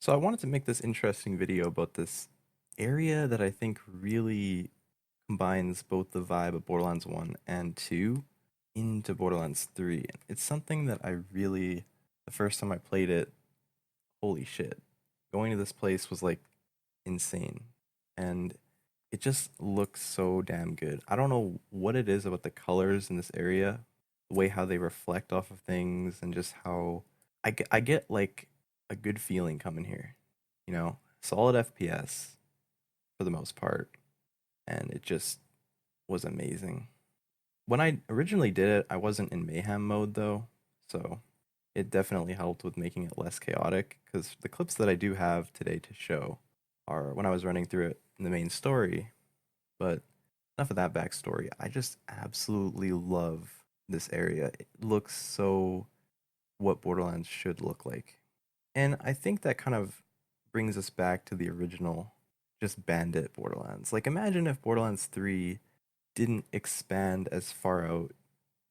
So I wanted to make this interesting video about this area that I think really combines both the vibe of Borderlands 1 and 2 into Borderlands 3. It's something that I really, the first time I played it, holy shit. Going to this place was like insane. And it just looks so damn good. I don't know what it is about the colors in this area, the way how they reflect off of things, and just how I get like a good feeling coming here. Solid FPS for the most part, and it just was amazing. When I originally did it, I wasn't in mayhem mode though, so it definitely helped with making it less chaotic because the clips that I do have today to show are when I was running through it in the main story. But enough of that backstory. I just absolutely love this area. It looks so what Borderlands should look like. And I think that kind of brings us back to the original, just bandit Borderlands. Like, imagine if Borderlands 3 didn't expand as far out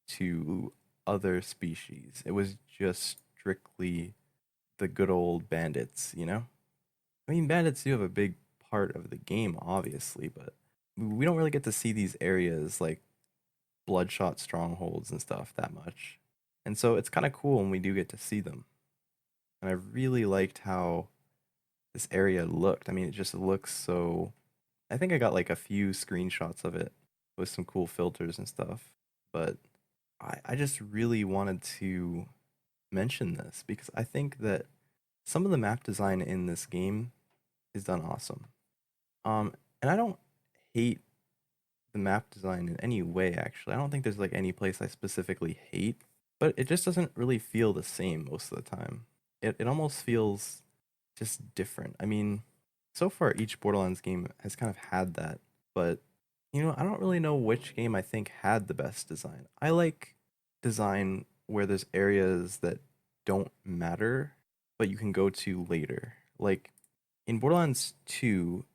to other species. It was just strictly the good old bandits, you know? I mean, bandits do have a big part of the game, obviously, but we don't really get to see these areas like bloodshot strongholds and stuff that much. And so it's kind of cool when we do get to see them. And I really liked how this area looked. I mean, it just looks so. I think I got like a few screenshots of it with some cool filters and stuff. But I just really wanted to mention this because I think that some of the map design in this game is done awesome. And I don't hate the map design in any way, actually. I don't think there's like any place I specifically hate, but it just doesn't really feel the same most of the time. It almost feels just different. I mean, so far each Borderlands game has kind of had that, but I don't really know which game I think had the best design. I like design where there's areas that don't matter, but you can go to later. Like in Borderlands 2,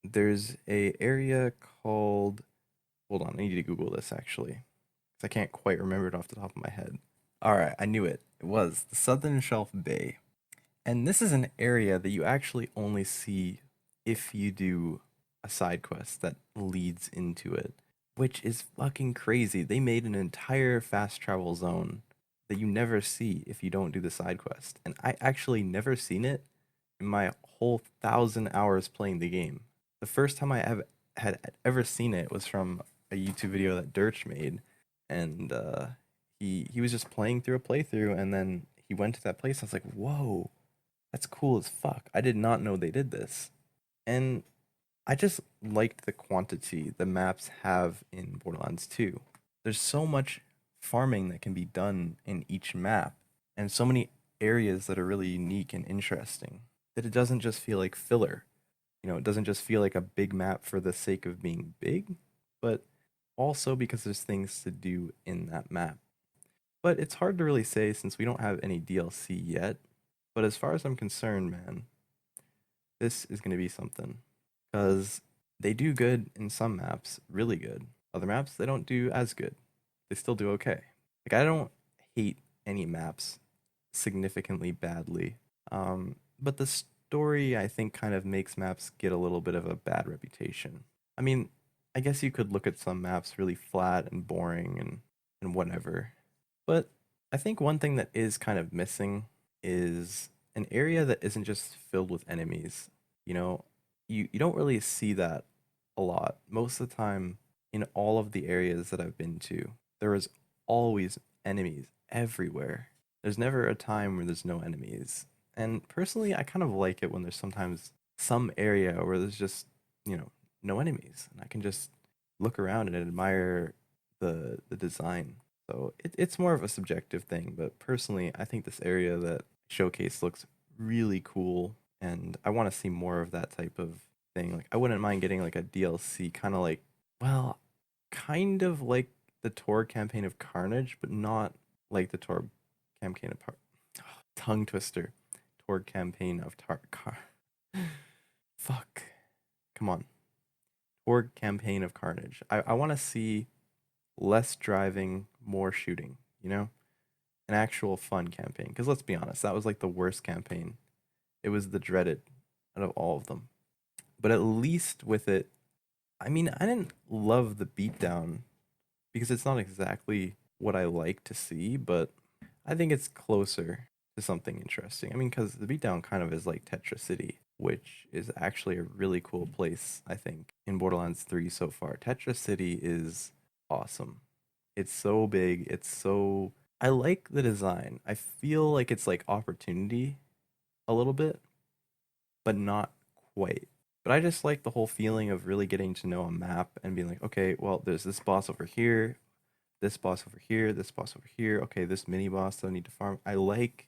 there's a area called. Hold on, I need to Google this actually, because I can't quite remember it off the top of my head. All right, I knew it. It was the Southern Shelf Bay. And this is an area that you actually only see if you do a side quest that leads into it, which is fucking crazy. They made an entire fast travel zone that you never see if you don't do the side quest. And I actually never seen it in my whole 1,000 hours playing the game. The first time had ever seen it was from a YouTube video that Dirch made, and he was just playing through a playthrough, and then he went to that place. I was like, whoa, that's cool as fuck. I did not know they did this. And I just liked the quantity the maps have in Borderlands 2. There's so much farming that can be done in each map, and so many areas that are really unique and interesting that it doesn't just feel like filler. It doesn't just feel like a big map for the sake of being big, but also because there's things to do in that map. But it's hard to really say since we don't have any DLC yet. But as far as I'm concerned, man, this is going to be something. Because they do good in some maps, really good. Other maps, they don't do as good. They still do okay. Like, I don't hate any maps significantly badly. But the story, I think, kind of makes maps get a little bit of a bad reputation. I mean, I guess you could look at some maps really flat and boring and whatever. But I think one thing that is kind of missing is an area that isn't just filled with enemies. You know, you don't really see that a lot. Most of the time, in all of the areas that I've been to, there is always enemies everywhere. There's never a time where there's no enemies. And personally, I kind of like it when there's sometimes some area where there's just, no enemies. And I can just look around and admire the design. So it's more of a subjective thing, but personally, I think this area that showcase looks really cool, and I want to see more of that type of thing. Like, I wouldn't mind getting like a DLC, well, kind of like the Tor campaign of Carnage, but not like the Tor campaign of tongue twister. Tor campaign of Fuck. Come on. Tor campaign of Carnage. I want to see less driving, more shooting, An actual fun campaign. Because let's be honest, that was like the worst campaign It was the dreaded out of all of them. But at least with it, I mean, I didn't love the beatdown because it's not exactly what I like to see, but I think it's closer to something interesting. I mean, because the beatdown kind of is like Tetra City, which is actually a really cool place, I think, in Borderlands 3 so far. Tetra City is awesome. It's so big. It's so. I like the design. I feel like it's like opportunity a little bit, but not quite. But I just like the whole feeling of really getting to know a map and being like, okay, well, there's this boss over here, this boss over here, this boss over here. Okay, this mini boss that I need to farm. I like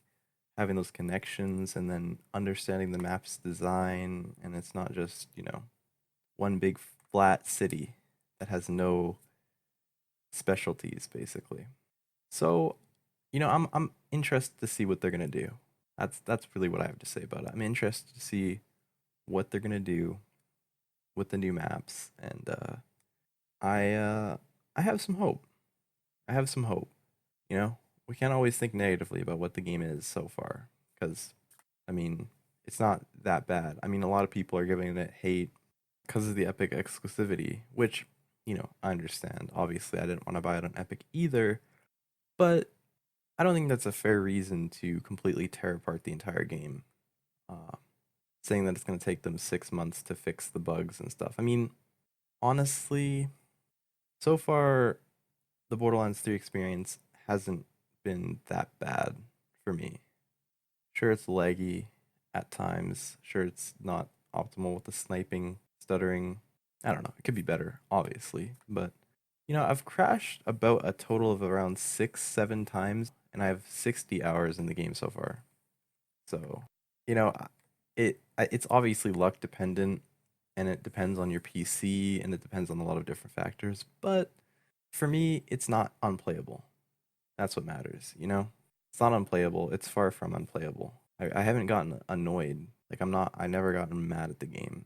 having those connections and then understanding the map's design. And it's not just, one big flat city that has no specialties, basically. So, I'm interested to see what they're gonna do. That's really what I have to say about it. I'm interested to see what they're gonna do with the new maps, and I uh, I have some hope. I have some hope. You know, we can't always think negatively about what the game is so far, because I mean, it's not that bad. I mean, a lot of people are giving it hate because of the Epic exclusivity, which I understand. Obviously, I didn't want to buy it on Epic either, but I don't think that's a fair reason to completely tear apart the entire game. Uh, Saying that it's going to take them 6 months to fix the bugs and stuff. I mean, honestly, so far, the Borderlands 3 experience hasn't been that bad for me. Sure, it's laggy at times. Sure, it's not optimal with the sniping, stuttering. I don't know. It could be better, obviously. But, I've crashed about a total of around 6, 7 times, and I have 60 hours in the game so far. So, you know, it's obviously luck dependent, and it depends on your PC, and it depends on a lot of different factors. But for me, it's not unplayable. That's what matters. It's not unplayable. It's far from unplayable. I haven't gotten annoyed. Like I never gotten mad at the game.